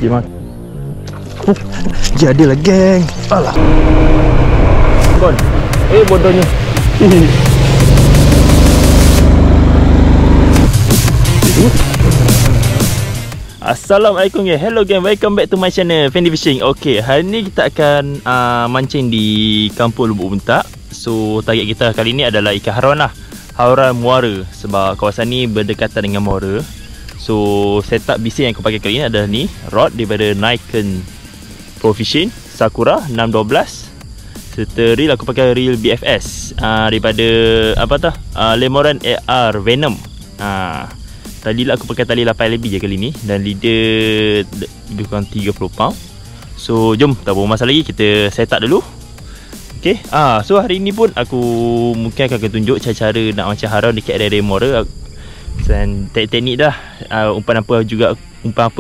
Gimana? Jadilah geng. Alah. Bon. Bodohnya. Assalamualaikum guys. Hello gang, welcome back to my channel Fendi Fishing. Okay, hari ni kita akan mancing di Kampung Lubuk Buntak. So target kita kali ni adalah ikan hauran lah, hauran muara. Sebab kawasan ni berdekatan dengan muara. So setup BC yang aku pakai kali ni adalah ni, rod daripada Nikon Pro Fishing Sakura 612. Serta reel aku pakai reel BFS daripada Lemoran AR Venom. Tali lah aku pakai tali 8 lebih je kali ni, dan leader lebih kurang 30 pound. So jom, tak berapa masa lagi, kita set up dulu. Okay, so hari ni pun aku mungkin akan tunjuk cara-cara nak mancing hauran dekat area muara. Dan teknik dah, umpan apa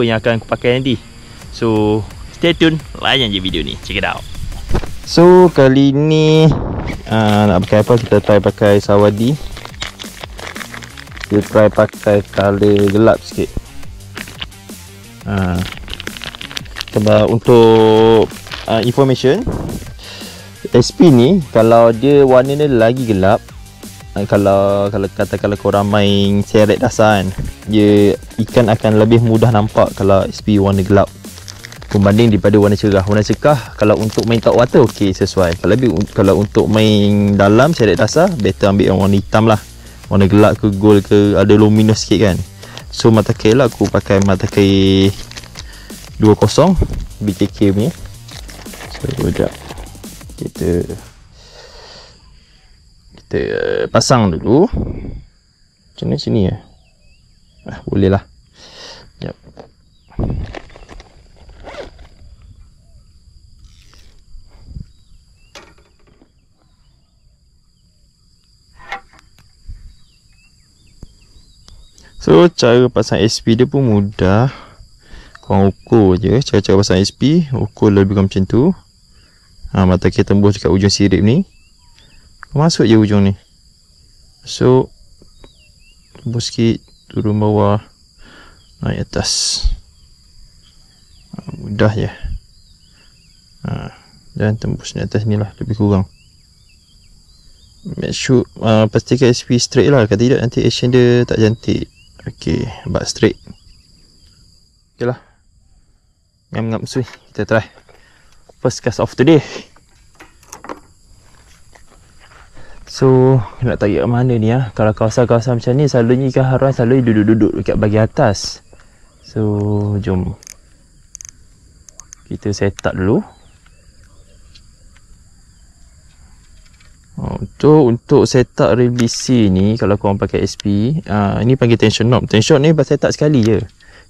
yang akan aku pakai nanti. So stay tune, layan je video ni, check it out. So kali ni nak pakai apa, kita try pakai Sawadi. Kita try pakai color gelap sikit. Sebab untuk information, SP ni kalau dia warna dia lagi gelap, kalau korang main seret dasar kan, dia ikan akan lebih mudah nampak kalau SP warna gelap berbanding daripada warna cerah. Warna cerah kalau untuk main top water okey, sesuai. Kalau untuk main dalam seret dasar, better ambil yang warna hitam lah. Warna gelap ke gold ke, ada luminous sikit kan. So matakai lah aku pakai matakai 20 BKK punya. So sekejap, kita pasang dulu. Macam mana sini ya? Boleh lah. Sekejap. So cara pasang SP dia pun mudah. Korang ukur je cara-cara pasang SP. Ukur lebih kurang macam tu. Matakai tembus dekat ujung sirip ni. Masuk je ujung ni. So tembus sikit, turun bawah, naik atas. Mudah je. Dan tembus ni atas ni lah, lebih kurang. Make sure pastikan SP straight lah. Kalau tidak nanti action dia tak cantik. Okay, buat straight. Okay lah, ngam-ngam sui. Kita try first cast of today. So nak tarik kat mana ni ya? Kalau kawasan-kawasan macam ni, selalunya ikan hauran selalu duduk-duduk dekat bahagian atas. So jom kita set up dulu. Untuk setup reel BC ni, kalau korang pakai SP, ini panggil tension knob. Tension knob ni buat setup sekali je.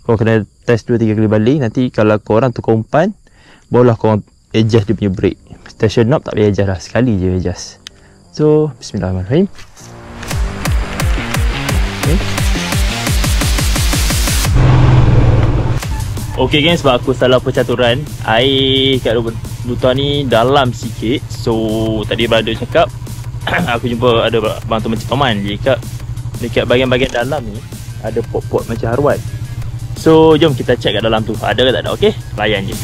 Korang kena test 2-3 kali balik. Nanti kalau korang tukar umpan, barulah korang adjust dia punya break. Tension knob tak boleh adjust lah, sekali je adjust. So bismillahirrahmanirrahim. Okay guys, sebab aku salah percaturan, air kat lutar ni dalam sikit. So tadi Brado cakap aku jumpa ada abang tu macam Toman, dia cakap dekat bahagian-bahagian dalam ni ada pot-pot macam haruan. So jom kita check kat dalam tu ada ke tak ada. Okay, layan je.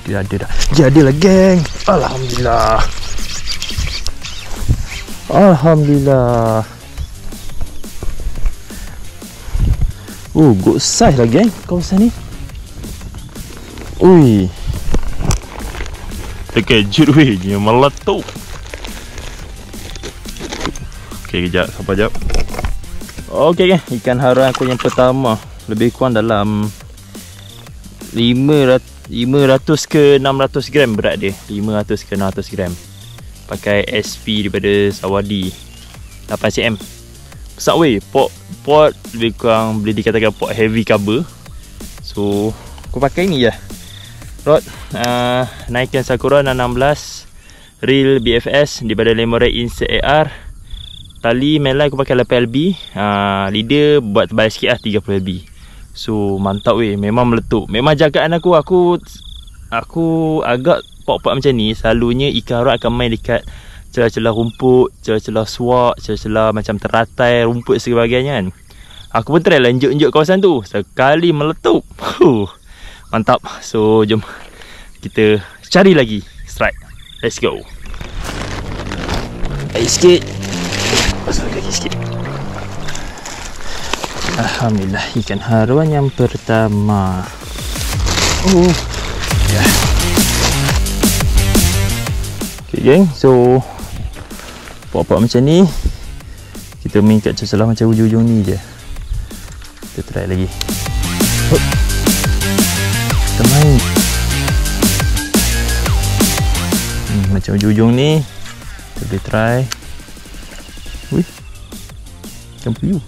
Dia ada dah. Jadilah geng. Alhamdulillah. Alhamdulillah. Good size lah geng kawasan ni. Ui, terkejut weh, dia meletup. Okay, kejap, sabar jap. Okay geng, ikan hauran aku yang pertama lebih kurang dalam 500 ke 600 gram berat dia. 500 ke 600 gram. Pakai SP daripada Sawadi 8cm. Subway pot lebih kurang boleh dikatakan pot heavy cover. So aku pakai ni je rod Nikon Sakura 616 reel BFS daripada Lemore Insert AR. Tali mainline aku pakai 8LB, leader buat tebal sikit lah 30LB. So mantap weh, memang meletup. Memang jagaan aku agak pot-pot macam ni selalunya ikan rod akan main dekat celah-celah rumput, celah-celah suak, celah-celah macam teratai rumput sebagainya kan. Aku pun try lah enjut kawasan tu, sekali meletup. Mantap. So jom kita cari lagi strike. Let's go. Air sikit. Pasal kaki sikit. Alhamdulillah, ikan haruan yang pertama. Ya. Okay geng, so pot-pot macam ni kita main kat celah macam ujung-ujung ni je. Kita try lagi. Kita main macam ujung-ujung ni. Kita boleh try. Wih, ikan puyuh.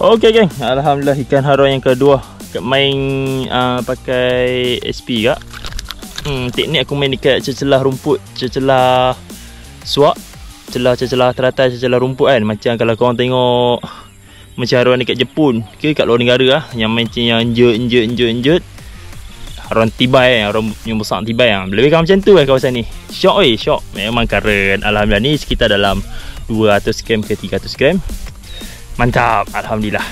Okey geng, alhamdulillah ikan haruan yang kedua. Main pakai SP kak. Teknik aku main dekat celah rumput, celah suak, celah teratai, celah rumput kan. Macam kalau korang tengok macam haruan dekat Jepun ke kat luar negara lah, yang macam yang enjut haruan tibai, haruan yang besar tibai lah. Lebih kurang macam tu kan kawasan ni. Syok weh, syok. Memang keren. Alhamdulillah ni sekitar dalam 200 gram ke 300 gram. Mantap, alhamdulillah.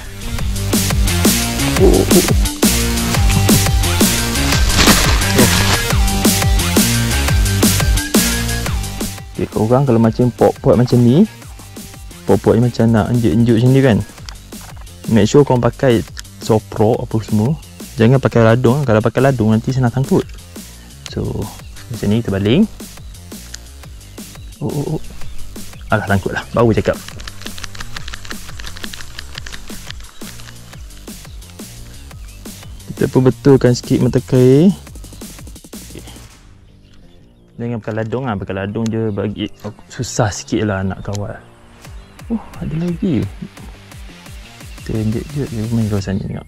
Okay, korang kalau macam pot-pot macam ni, pot-pot macam nak enjut macam ni kan, make sure korang pakai sopro apa semua. Jangan pakai ladung. Kalau pakai ladung nanti senang tangkut. So macam ni kita baling. Alah, tangkut lah, baru cakap. Kita pun betulkan sikit mata kail. Jangan pakai ladung lah. Pakai ladung je bagi susah sikit lah nak kawal. Ada lagi. Kita injek-injek je main kawasan ni tengok.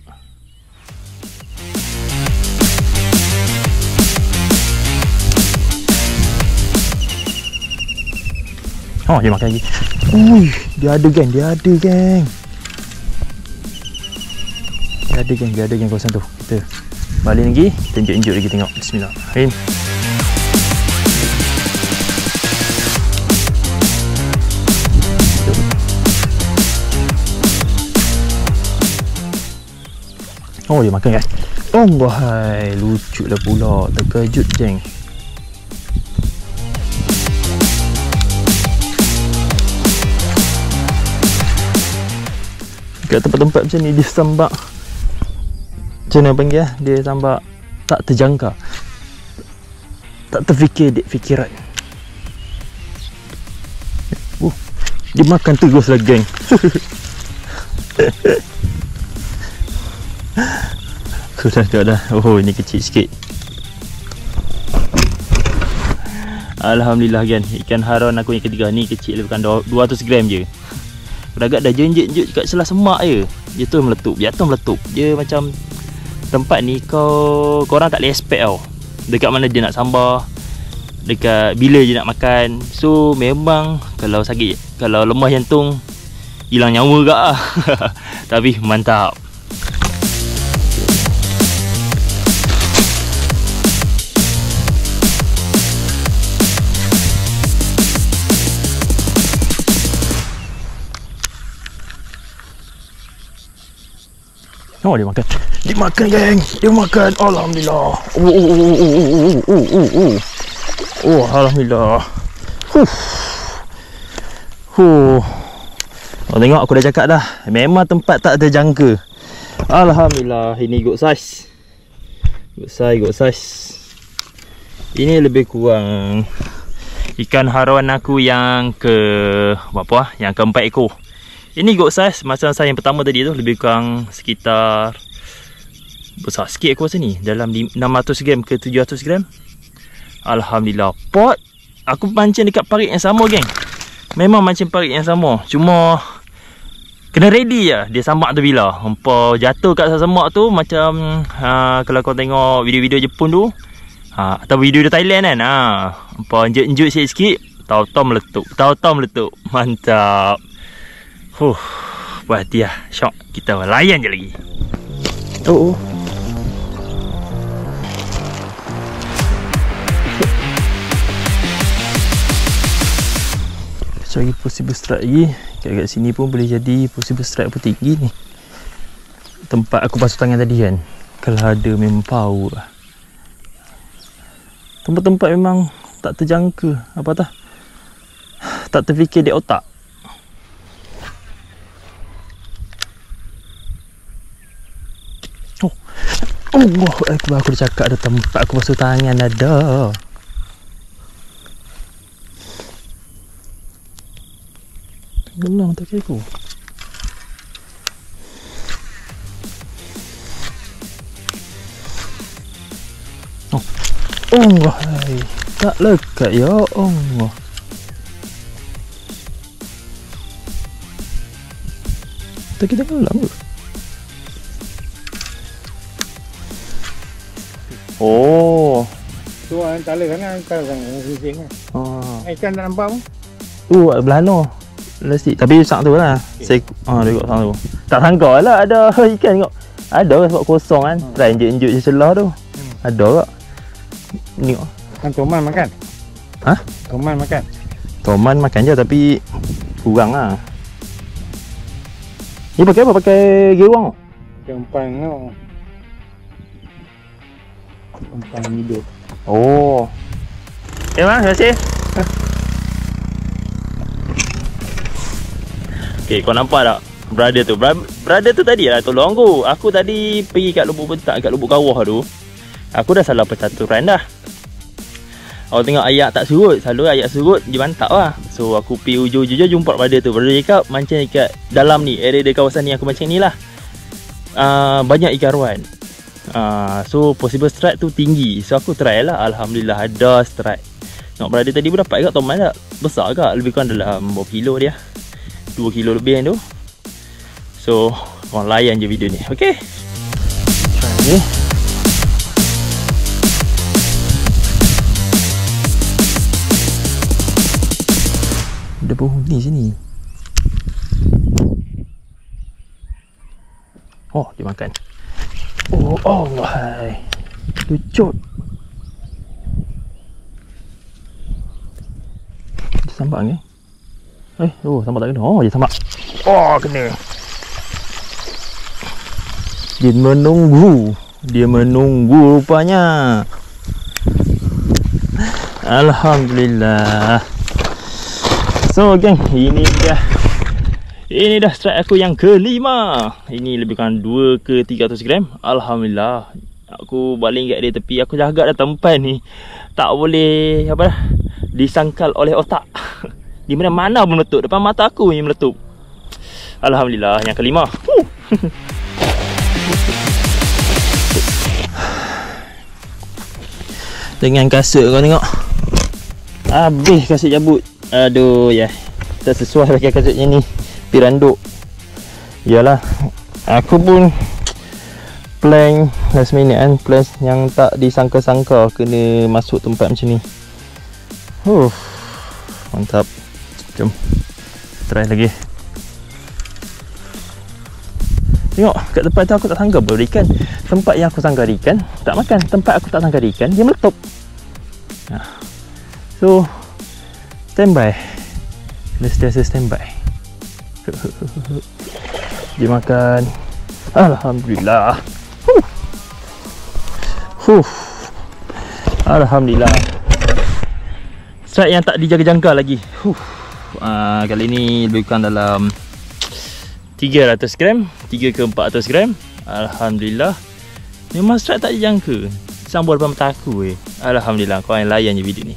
Dia makan lagi. Dia ada geng. Dia ada geng kawasan tu. Kita balik lagi. Kita injek-injek lagi tengok. Bismillahirrahmanirrahim. Dia makan kan. Hai, lucu lah pula. Terkejut geng. Kat tempat-tempat macam ni dia sambak, macam mana panggil lah, dia sambak tak terjangka, tak terfikir fikiran. Dia makan terus lah geng. Aku dah tengok dah. Ini kecil sikit. Alhamdulillah kan, ikan haruan aku yang ketiga ni kecil, lebih kurang 200 gram je. Agak dah jenjit kat selah semak je. Dia tu meletup. Dia macam tempat ni korang tak boleh expect tau. Dekat mana dia nak sambar, dekat bila dia nak makan. So memang kalau sakit, kalau lemah jantung, hilang nyawa gak lah. Tapi mantap. Dia makan. Dia makan geng. Dia makan. Alhamdulillah. Alhamdulillah. Tengok aku dah cakap dah. Memang tempat tak terjangka. Alhamdulillah. Ini good size. Good size. Ini lebih kurang ikan haruan aku yang yang keempat ekor. Ini good size. Macam saya yang pertama tadi tu lebih kurang sekitar Besar sikit aku rasa ni. Dalam 600 gram ke 700 gram. Alhamdulillah. Pot aku mancing dekat parit yang sama, geng. Memang mancing parit yang sama. Cuma kena ready je dia sambak tu bila. Hampa jatuh kat semak tu macam kalau kau tengok video-video Jepun tu, atau video Thailand kan. Hampa enjut-enjut sikit-sikit, tahu-tahu meletup. Tahu-tahu meletup. Mantap. Buat hati lah. Syok. Kita layan je lagi. Oh. Cari possible strike lagi. Kat sini pun boleh jadi possible strike pun tinggi ni. Tempat aku basuh tangan tadi kan, kalau ada memang power lah. Tempat-tempat memang tak terjangka. Apa tak? Tak terfikir di otak. Allah Akbar, aku dah cakap ada tempat aku basuh tangan ada. Gelang tak kira aku. Allah, tak lekat ya Allah. Tak kira gelang ke? Oh. Tu tala sana kau sang fishing kan. Ikan tak nampak pun. Belano. Lastik. Tapi sak tu lah. Okay. Saya tengok sang tu. Tak sangka lah ada ikan tengok. Ada sebab kosong kan. Try injek-injek je celah tu. Ada tak? Tengok. Kan toman makan. Toman makan. Toman makan je tapi kurang lah. Ni pakai apa? Pakai gerong? Umpan tu. Umpan hidup. Oh. Terima kasih. Okay, kau nampak tak? Brother tu. Brother tu tadi lah tolong aku. Aku tadi pergi kat lubuk bentak, kat lubuk kawah tu. Aku dah salah percaturan dah. Aku tengok ayak tak surut. Selalu ayak surut, dia mantap lah. So aku pergi ujung-ujung jumpa brother tu. Brother cakap mancing dekat dalam ni, area di kawasan ni aku mancing ni lah. Banyak ikan ruan. So possible strike tu tinggi. So aku try lah. Alhamdulillah ada strike. Tengok brother tadi pun dapat kat toman tak? Besar ke? Lebih kurang dalam berapa kilo dia? 2 kilo lebih tu. So korang layan je video ni. Okay, try ni. Ada penghuni sini. Oh, dia makan. Oh Allah, lucut. Dia sambak ni. Sambak tak kena. Oh, dia sambak. Oh, kena. Dia menunggu. Dia menunggu rupanya. Alhamdulillah. So geng, ini dah strike aku yang kelima. Ini lebih kurang 2 ke 300 gram. Alhamdulillah. Aku baling kat dia tepi. Aku jaga dah tempat ni. Tak boleh disangkal oleh otak. Di mana-mana pun meletup. Depan mata aku yang meletup. Alhamdulillah, yang kelima. Dengan kasut kau tengok. Habis kasut cabut. Aduh ya. Tak sesuai pakai kasutnya ni. Piranduk. Yalah, aku pun plan last minute kan, plan yang tak disangka-sangka kena masuk tempat macam ni. Mantap. Jom try lagi. Tengok kat tempat tu aku tak sangka baru ikan. Tempat yang aku sangka ikan tak makan. Tempat aku tak sangka ikan dia meletup. So standby. Let's standby. Dia makan. Alhamdulillah. Alhamdulillah. Strike yang tak dijaga-jangka lagi. Kali ni lebih kurang dalam 300 gram, 3 ke 400 gram. Alhamdulillah. Memang strike tak dijangka. Sambal depan mata aku. Alhamdulillah. Kau yang layan je video ni.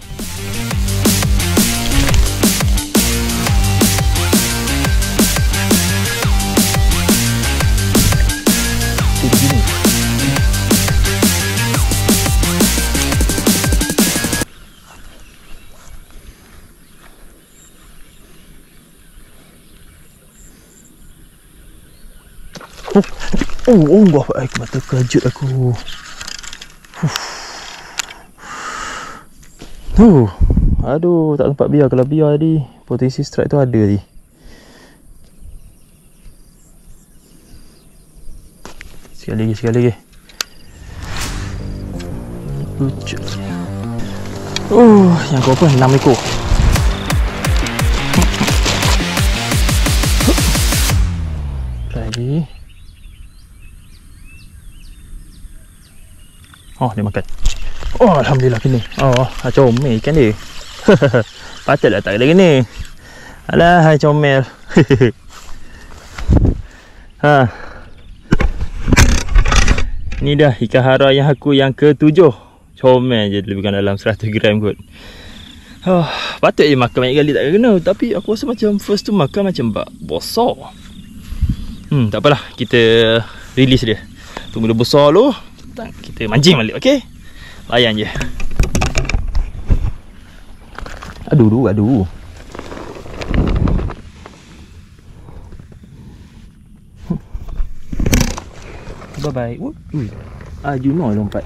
Oh, Allah, aku mata kejut aku. Aduh, tak sempat biar. Kalau biar tadi, potensi strike tu ada tadi. Sekali lagi. Lucu. Yang berapa? 6 ekor. Lagi. Oh, dia makan. Oh, alhamdulillah kena. Oh, comel ikan dia. Patutlah tak kena kena. Alah, hai comel. Ni dah ikan hara yang aku yang ke-7. Comel je, lebih kurang dalam 100 gram kot. Patut je makan banyak kali tak kena. Tapi aku rasa macam first tu makan macam besar. Tak apalah, kita release dia. Tunggu dia besar dulu, kita mancing balik, okey? Layan je. Aduh. Bye-bye. Juno lompat.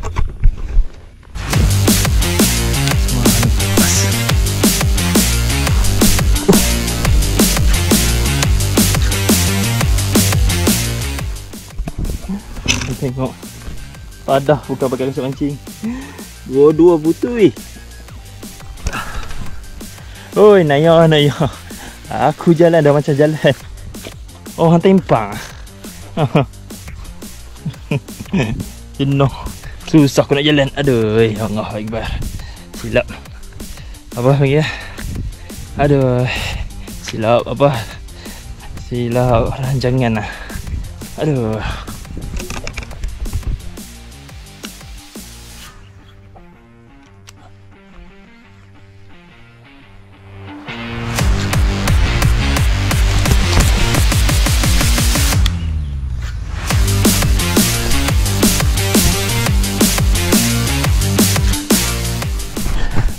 Tengok. Padah bukan pakai resep mancing. Dua butuh weh. Oi, Naya. Aku jalan dah macam jalan orang tempang. Jenuh. Susah aku nak jalan. Aduh, Allah Akbar. Silap. Apa lagi ya? Aduh. Silap apa? Silap rancangan lah. Aduh.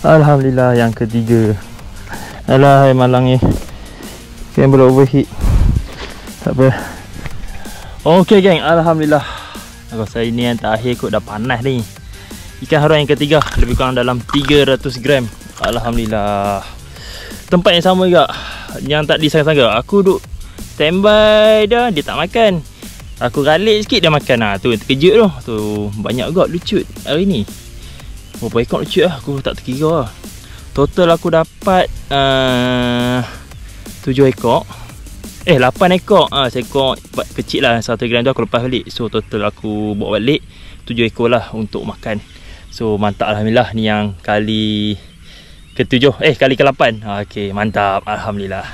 Alhamdulillah yang ketiga. Alah, malang ni yang belum overheat. Tak apa. Okey geng, alhamdulillah. Aku rasa ini yang terakhir kot, dah panas ni. Ikan haram yang ketiga, lebih kurang dalam 300 gram. Alhamdulillah. Tempat yang sama juga, yang tak disangka-sangka. Aku duduk standby dah, dia tak makan. Aku ralik sikit dia makan. Tu terkejut tu. Tu banyak juga lucut hari ni. Berapa ekor lucut lah, aku tak terkira lah. Total aku dapat 7 ekor. 8 ekor. Seekor kecil lah, 1 gram tu aku lepas balik. So total aku bawa balik 7 ekor lah untuk makan. So mantap, alhamdulillah. Ni yang kali ke-7, kali ke-8. Okay, mantap, alhamdulillah.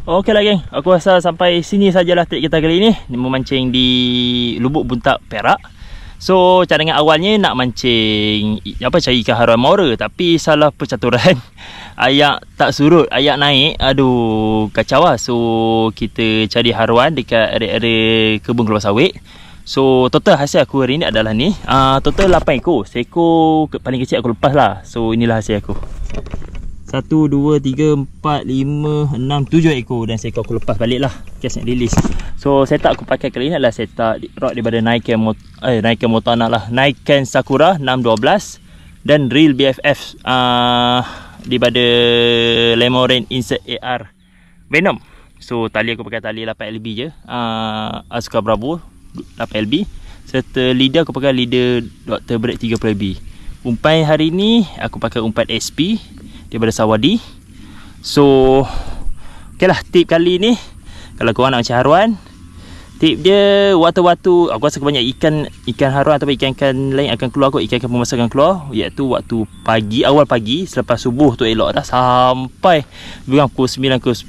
Okey lah geng, aku rasa sampai sini sajalah trip kita kali ni. Memancing di Lubuk Buntak, Perak. So cadangan awalnya nak mancing cari ikan haram Maura, tapi salah percaturan. Ayak tak surut, ayak naik. Aduh, kacau lah. So kita cari haruan dekat area-area kebun kelapa sawit. So total hasil aku hari ni adalah ni. Total 8 ekor. Seekor paling kecil aku lepas lah. So inilah hasil aku. 1, 2, 3, 4, 5, 6, 7 ekor. Dan seekor aku lepas balik lah, cast net release. So setup aku pakai kali ni adalah setup rod daripada Niken Montana lah, Niken Sakura 612. Dan reel BFF daripada Lemorain Insert AR Venom. So tali aku pakai tali 8LB je, Asuka Bravo 8LB. Serta leader aku pakai leader Dr. Break 30LB. Umpan hari ni aku pakai umpan SP daripada Sawadi. So ok lah, tip kali ni kalau korang nak macam haruan, tip dia waktu-waktu, aku rasa kebanyak ikan haruan atau ikan-ikan lain akan keluar kot, ikan-ikan pemasak akan keluar, iaitu waktu pagi, awal pagi selepas subuh tu elok dah, sampai kurang pukul 9 ke 10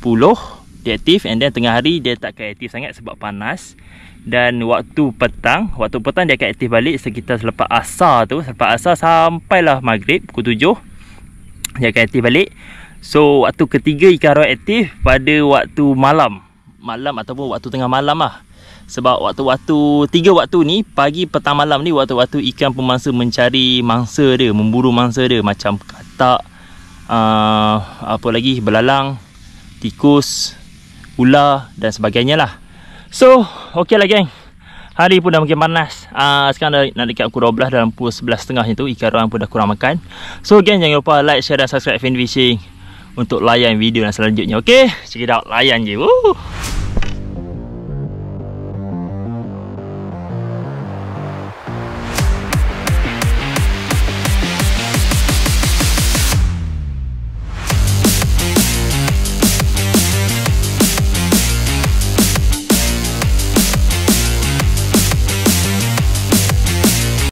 dia aktif. And then tengah hari dia takkan aktif sangat sebab panas. Dan waktu petang dia akan aktif balik sekitar selepas asar tu, selepas asar sampailah maghrib pukul 7 dia akan aktif balik. So waktu ketiga ikan haruan aktif pada waktu malam ataupun waktu tengah malam lah. Sebab waktu-waktu 3 waktu ni, pagi, petang, malam ni, waktu-waktu ikan pemangsa mencari mangsa dia, memburu mangsa dia, macam katak, apa lagi, belalang, tikus, ular dan sebagainya lah. So, okey lah geng. Hari pun dah makin panas. Sekarang dah nak dekat pukul 12, dalam pukul 11.30 macam tu. Ikan arowana pun dah kurang makan. So geng, jangan lupa like, share dan subscribe Fendi Fishing untuk layan video yang selanjutnya. Okey, check it out. Layan je. Woo.